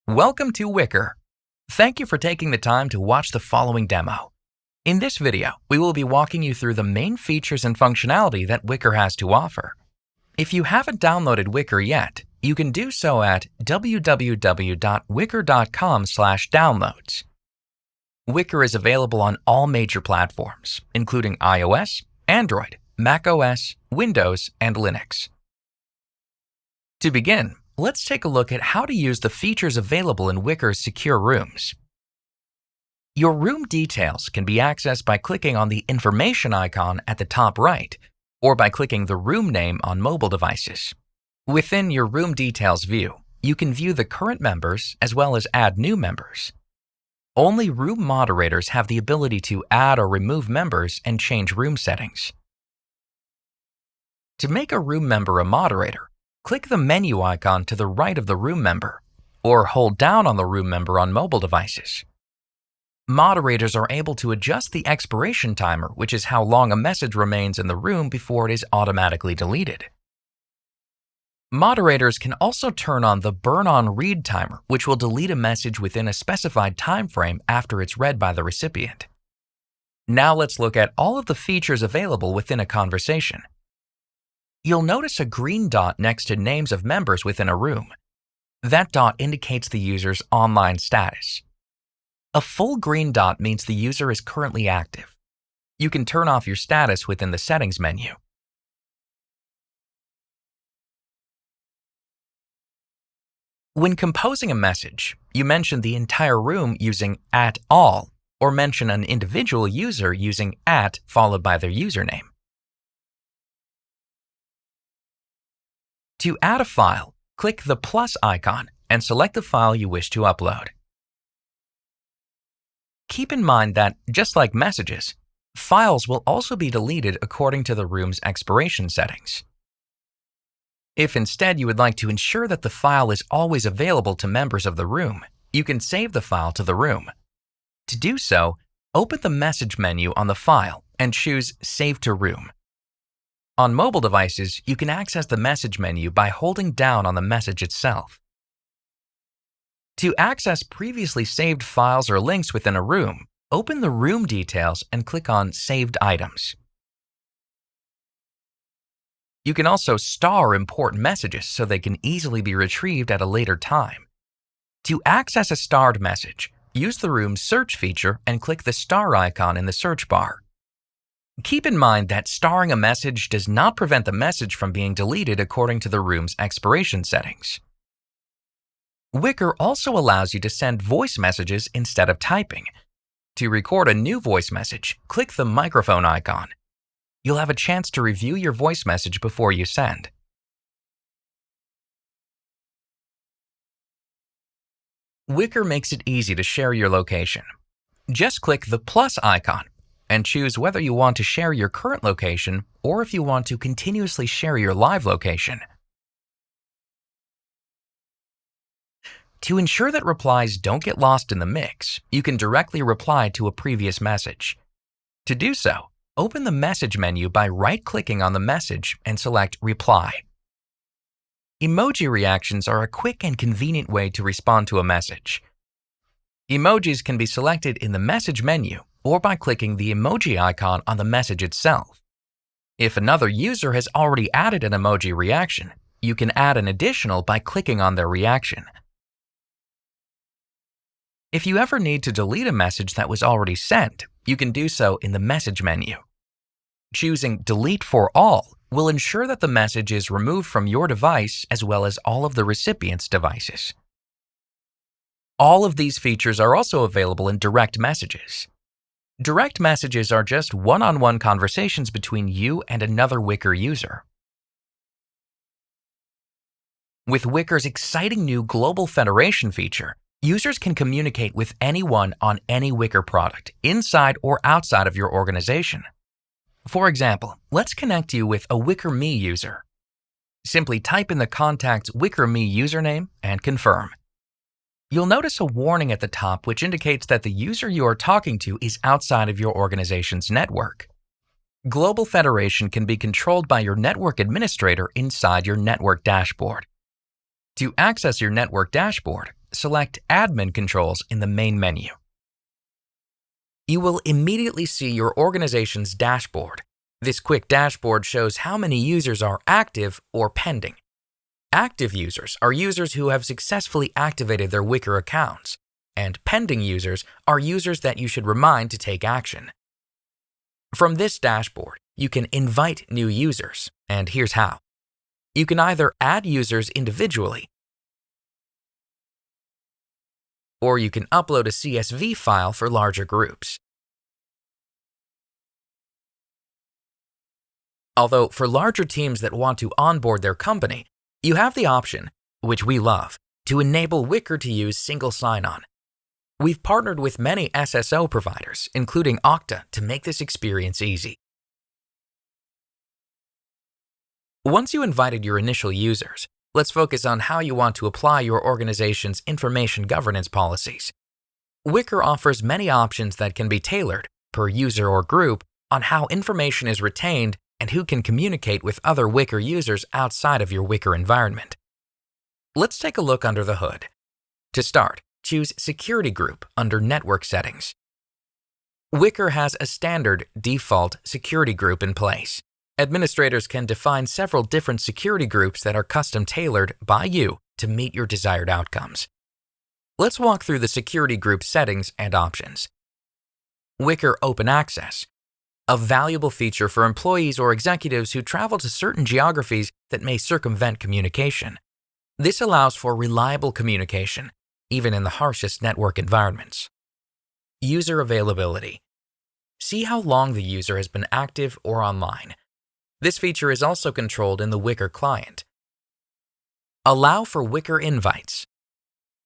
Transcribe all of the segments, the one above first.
Welcome to Wickr. Thank you for taking the time to watch the following demo. In this video, we will be walking you through the main features and functionality that Wickr has to offer. If you haven't downloaded Wickr yet, you can do so at www.wickr.com/downloads. Wickr is available on all major platforms, including iOS, Android, macOS, Windows, and Linux. To begin, let's take a look at how to use the features available in Wickr's secure rooms. Your room details can be accessed by clicking on the information icon at the top right, or by clicking the room name on mobile devices. Within your room details view, you can view the current members as well as add new members. Only room moderators have the ability to add or remove members and change room settings. To make a room member a moderator, click the menu icon to the right of the room member, or hold down on the room member on mobile devices. Moderators are able to adjust the expiration timer, which is how long a message remains in the room before it is automatically deleted. Moderators can also turn on the burn-on-read timer, which will delete a message within a specified time frame after it's read by the recipient. Now let's look at all of the features available within a conversation. You'll notice a green dot next to names of members within a room. That dot indicates the user's online status. A full green dot means the user is currently active. You can turn off your status within the settings menu. When composing a message, you mention the entire room using @all, or mention an individual user using @ followed by their username. To add a file, click the plus icon and select the file you wish to upload. Keep in mind that, just like messages, files will also be deleted according to the room's expiration settings. If instead you would like to ensure that the file is always available to members of the room, you can save the file to the room. To do so, open the message menu on the file and choose Save to Room. On mobile devices, you can access the message menu by holding down on the message itself. To access previously saved files or links within a room, open the room details and click on Saved Items. You can also star important messages so they can easily be retrieved at a later time. To access a starred message, use the room's search feature and click the star icon in the search bar. Keep in mind that starring a message does not prevent the message from being deleted according to the room's expiration settings. Wickr also allows you to send voice messages instead of typing. To record a new voice message, click the microphone icon. You'll have a chance to review your voice message before you send. Wickr makes it easy to share your location. Just click the plus icon and choose whether you want to share your current location or if you want to continuously share your live location. To ensure that replies don't get lost in the mix, you can directly reply to a previous message. To do so, open the message menu by right-clicking on the message and select Reply. Emoji reactions are a quick and convenient way to respond to a message. Emojis can be selected in the message menu or by clicking the emoji icon on the message itself. If another user has already added an emoji reaction, you can add an additional by clicking on their reaction. If you ever need to delete a message that was already sent, you can do so in the message menu. Choosing Delete for All will ensure that the message is removed from your device as well as all of the recipient's devices. All of these features are also available in direct messages. Direct messages are just one-on-one conversations between you and another Wickr user. With Wickr's exciting new Global Federation feature, users can communicate with anyone on any Wickr product, inside or outside of your organization. For example, let's connect you with a Wickr Me user. Simply type in the contact's Wickr Me username and confirm. You'll notice a warning at the top which indicates that the user you are talking to is outside of your organization's network. Global Federation can be controlled by your network administrator inside your network dashboard. To access your network dashboard, select Admin Controls in the main menu. You will immediately see your organization's dashboard. This quick dashboard shows how many users are active or pending. Active users are users who have successfully activated their Wickr accounts, and pending users are users that you should remind to take action. From this dashboard, you can invite new users, and here's how. You can either add users individually, or you can upload a CSV file for larger groups. Although for larger teams that want to onboard their company, you have the option, which we love, to enable Wickr to use single sign-on. We've partnered with many SSO providers, including Okta, to make this experience easy. Once you invited your initial users, let's focus on how you want to apply your organization's information governance policies. Wickr offers many options that can be tailored, per user or group, on how information is retained and who can communicate with other Wickr users outside of your Wickr environment. Let's take a look under the hood. To start, choose Security Group under Network Settings. Wickr has a standard default security group in place. Administrators can define several different security groups that are custom-tailored by you to meet your desired outcomes. Let's walk through the security group settings and options. Wickr Open Access, a valuable feature for employees or executives who travel to certain geographies that may circumvent communication. This allows for reliable communication, even in the harshest network environments. User availability. See how long the user has been active or online. This feature is also controlled in the Wickr client. Allow for Wickr invites.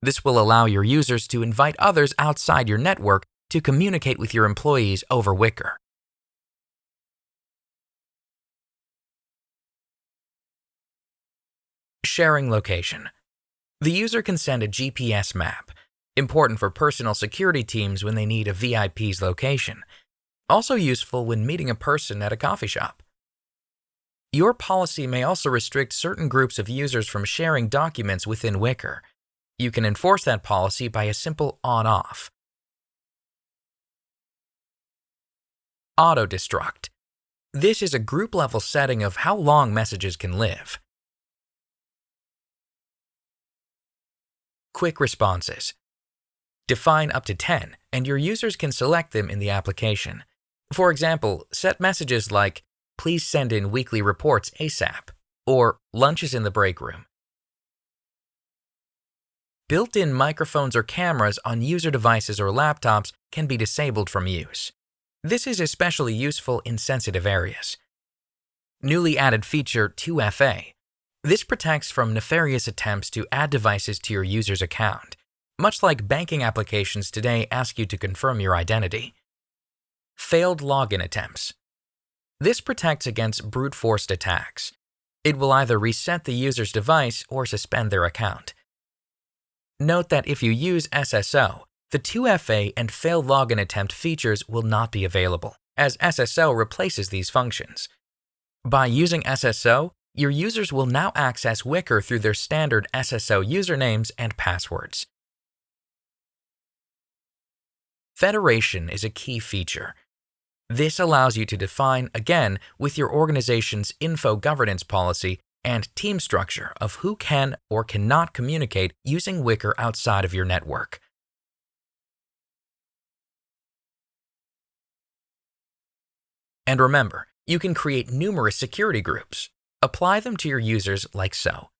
This will allow your users to invite others outside your network to communicate with your employees over Wickr. Sharing location. The user can send a GPS map, important for personal security teams when they need a VIP's location, also useful when meeting a person at a coffee shop. Your policy may also restrict certain groups of users from sharing documents within Wickr. You can enforce that policy by a simple on-off. Auto-destruct. This is a group-level setting of how long messages can live. Quick responses. Define up to 10, and your users can select them in the application. For example, set messages like, "Please send in weekly reports ASAP," or "Lunch is in the break room." Built-in microphones or cameras on user devices or laptops can be disabled from use. This is especially useful in sensitive areas. Newly added feature 2FA. This protects from nefarious attempts to add devices to your user's account, much like banking applications today ask you to confirm your identity. Failed login attempts. This protects against brute-forced attacks. It will either reset the user's device or suspend their account. Note that if you use SSO, the 2FA and failed login attempt features will not be available, as SSO replaces these functions. By using SSO, your users will now access Wickr through their standard SSO usernames and passwords. Federation is a key feature. This allows you to define, again, with your organization's info governance policy and team structure of who can or cannot communicate using Wickr outside of your network. And remember, you can create numerous security groups. Apply them to your users like so.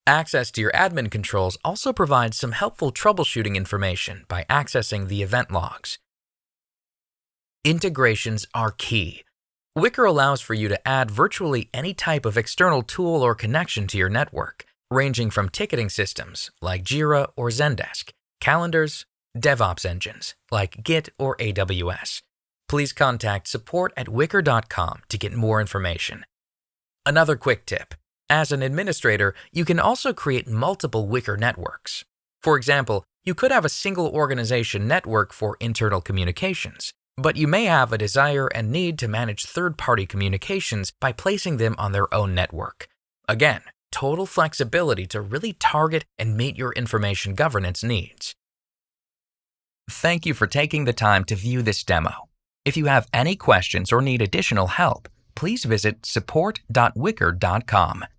Access to your admin controls also provides some helpful troubleshooting information by accessing the event logs. Integrations are key. Wickr allows for you to add virtually any type of external tool or connection to your network, ranging from ticketing systems like Jira or Zendesk, calendars, DevOps engines like Git or AWS. Please contact support@wickr.com to get more information. Another quick tip. As an administrator, you can also create multiple Wickr networks. For example, you could have a single organization network for internal communications, But you may have a desire and need to manage third-party communications by placing them on their own network. Again, total flexibility to really target and meet your information governance needs. Thank you for taking the time to view this demo. If you have any questions or need additional help, please visit support.wickr.com.